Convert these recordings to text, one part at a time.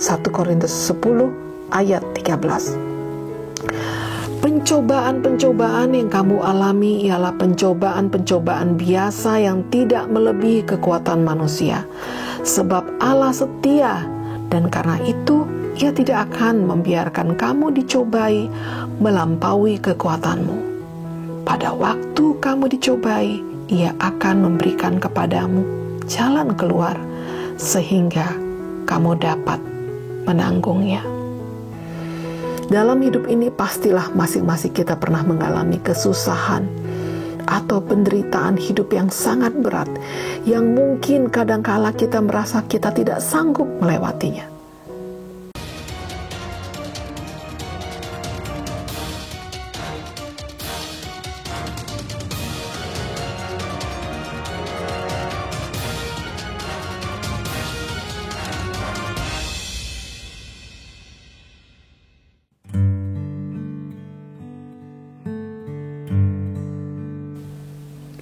1 Korintus 10 ayat 13. Pencobaan-pencobaan yang kamu alami ialah pencobaan-pencobaan biasa yang tidak melebihi kekuatan manusia. Sebab Allah setia, dan karena itu Ia tidak akan membiarkan kamu dicobai melampaui kekuatanmu. Pada waktu kamu dicobai, Ia akan memberikan kepadamu jalan keluar sehingga kamu dapat menanggungnya. Dalam hidup ini pastilah masing-masing kita pernah mengalami kesusahan atau penderitaan hidup yang sangat berat, yang mungkin kadangkala kita merasa kita tidak sanggup melewatinya.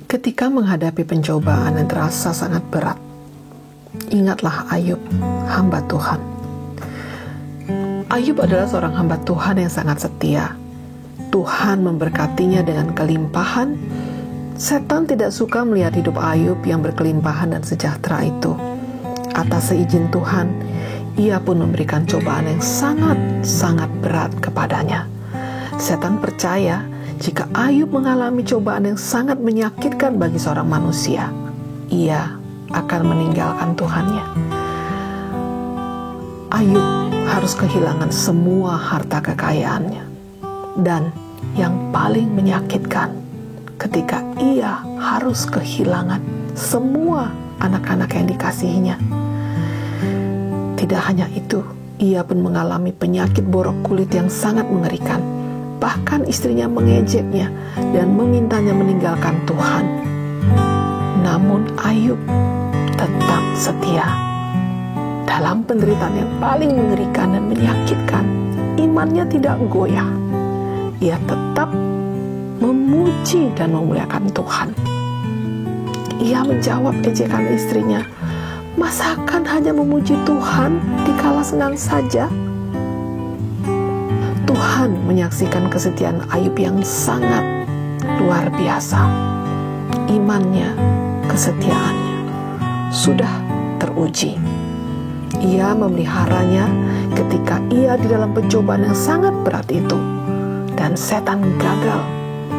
Ketika menghadapi pencobaan yang terasa sangat berat, ingatlah Ayub, hamba Tuhan. Ayub adalah seorang hamba Tuhan yang sangat setia. Tuhan memberkatinya dengan kelimpahan. Setan tidak suka melihat hidup Ayub yang berkelimpahan dan sejahtera itu. Atas seizin Tuhan, ia pun memberikan cobaan yang sangat berat kepadanya. Setan percaya jika Ayub mengalami cobaan yang sangat menyakitkan bagi seorang manusia, ia akan meninggalkan Tuhannya. Ayub harus kehilangan semua harta kekayaannya. Dan yang paling menyakitkan, ketika ia harus kehilangan semua anak-anak yang dikasihinya. Tidak hanya itu, ia pun mengalami penyakit borok kulit yang sangat mengerikan. Bahkan istrinya mengejeknya dan memintanya meninggalkan Tuhan. Namun Ayub tetap setia. Dalam penderitaan yang paling mengerikan dan menyakitkan, imannya tidak goyah. Ia tetap memuji dan memuliakan Tuhan. Ia menjawab ejekan istrinya, "Masakan hanya memuji Tuhan dikala senang saja?" Tuhan menyaksikan kesetiaan Ayub yang sangat luar biasa. Imannya, kesetiaannya sudah teruji. Ia memeliharanya ketika ia di dalam pencobaan yang sangat berat itu. Dan setan gagal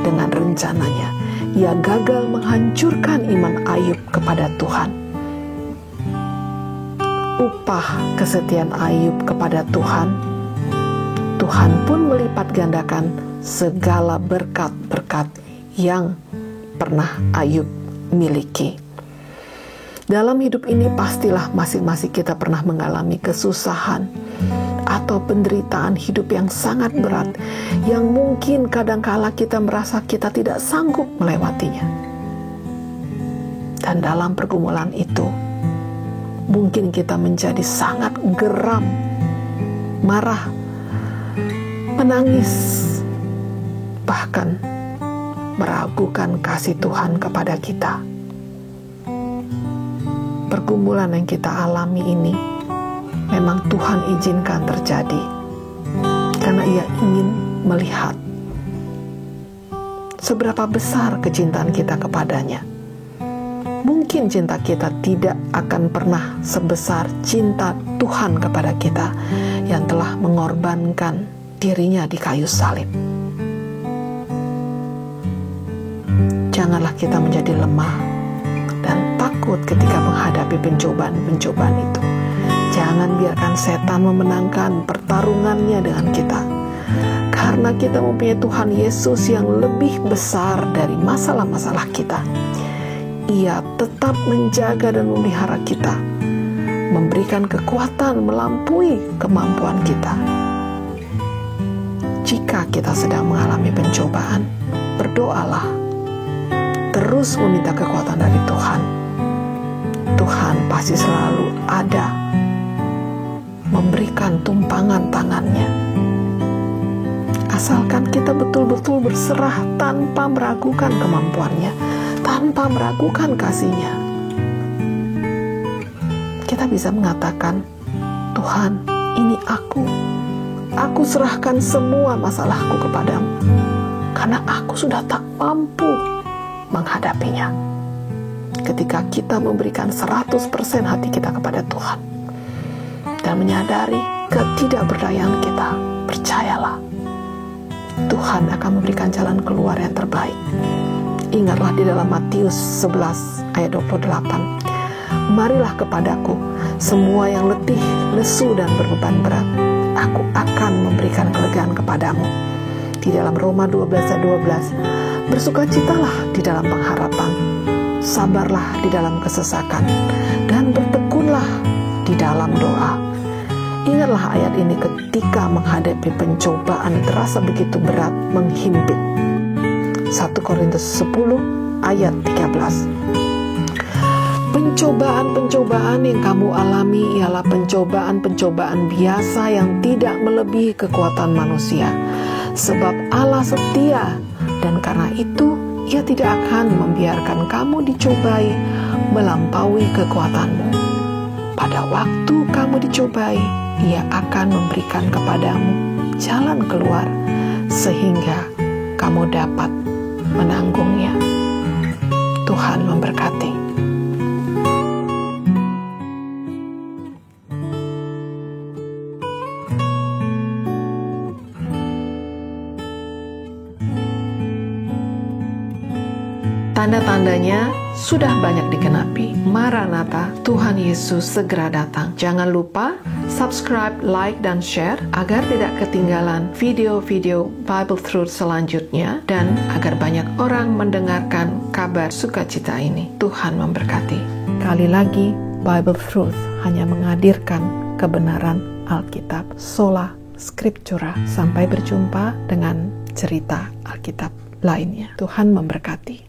dengan rencananya. Ia gagal menghancurkan iman Ayub kepada Tuhan. Upah kesetiaan Ayub kepada Tuhan, Tuhan pun melipat gandakan segala berkat-berkat yang pernah Ayub miliki. Dalam hidup ini pastilah masing-masing kita pernah mengalami kesusahan atau penderitaan hidup yang sangat berat, yang mungkin kadangkala kita merasa kita tidak sanggup melewatinya. Dan dalam pergumulan itu, mungkin kita menjadi sangat geram, marah, menangis, bahkan meragukan kasih Tuhan kepada kita. Pergumulan yang kita alami ini memang Tuhan izinkan terjadi karena Ia ingin melihat seberapa besar kecintaan kita kepadanya. Mungkin cinta kita tidak akan pernah sebesar cinta Tuhan kepada kita yang telah mengorbankan dirinya di kayu salib. Janganlah kita menjadi lemah dan takut ketika menghadapi pencobaan-pencobaan itu. Jangan biarkan setan memenangkan pertarungannya dengan kita. Karena kita mempunyai Tuhan Yesus yang lebih besar dari masalah-masalah kita. Ia tetap menjaga dan memelihara kita, memberikan kekuatan melampaui kemampuan kita. Jika kita sedang mengalami pencobaan, berdoalah. Terus meminta kekuatan dari Tuhan. Tuhan pasti selalu ada, memberikan tumpangan tangannya. Asalkan kita betul-betul berserah tanpa meragukan kemampuannya, tanpa meragukan kasihnya. Kita bisa mengatakan, Tuhan, ini aku serahkan semua masalahku kepadamu, karena aku sudah tak mampu menghadapinya. Ketika kita memberikan 100% hati kita kepada Tuhan dan menyadari ketidakberdayaan kita, percayalah, Tuhan akan memberikan jalan keluar yang terbaik. Ingatlah di dalam Matius 11 ayat 28, marilah kepadaku semua yang letih, lesu dan berbeban berat, aku akan memberikan kelegaan kepadamu. Di dalam Roma 12 ayat 12, bersukacitalah di dalam pengharapan, sabarlah di dalam kesesakan, dan bertekunlah di dalam doa. Ingatlah ayat ini ketika menghadapi pencobaan terasa begitu berat menghimpit. 1 Korintus 10 ayat 13. Pencobaan-pencobaan yang kamu alami ialah pencobaan-pencobaan biasa yang tidak melebihi kekuatan manusia. Sebab Allah setia, dan karena itu Ia tidak akan membiarkan kamu dicobai melampaui kekuatanmu. Pada waktu kamu dicobai, Ia akan memberikan kepadamu jalan keluar sehingga kamu dapat menanggungnya. Tuhan memberkati. Tanda-tandanya sudah banyak digenapi. Maranatha, Tuhan Yesus segera datang. Jangan lupa subscribe, like, dan share agar tidak ketinggalan video-video Bible Truth selanjutnya dan agar banyak orang mendengarkan kabar sukacita ini. Tuhan memberkati. Kali lagi, Bible Truth hanya menghadirkan kebenaran Alkitab. Sola Scriptura. Sampai berjumpa dengan cerita Alkitab lainnya. Tuhan memberkati.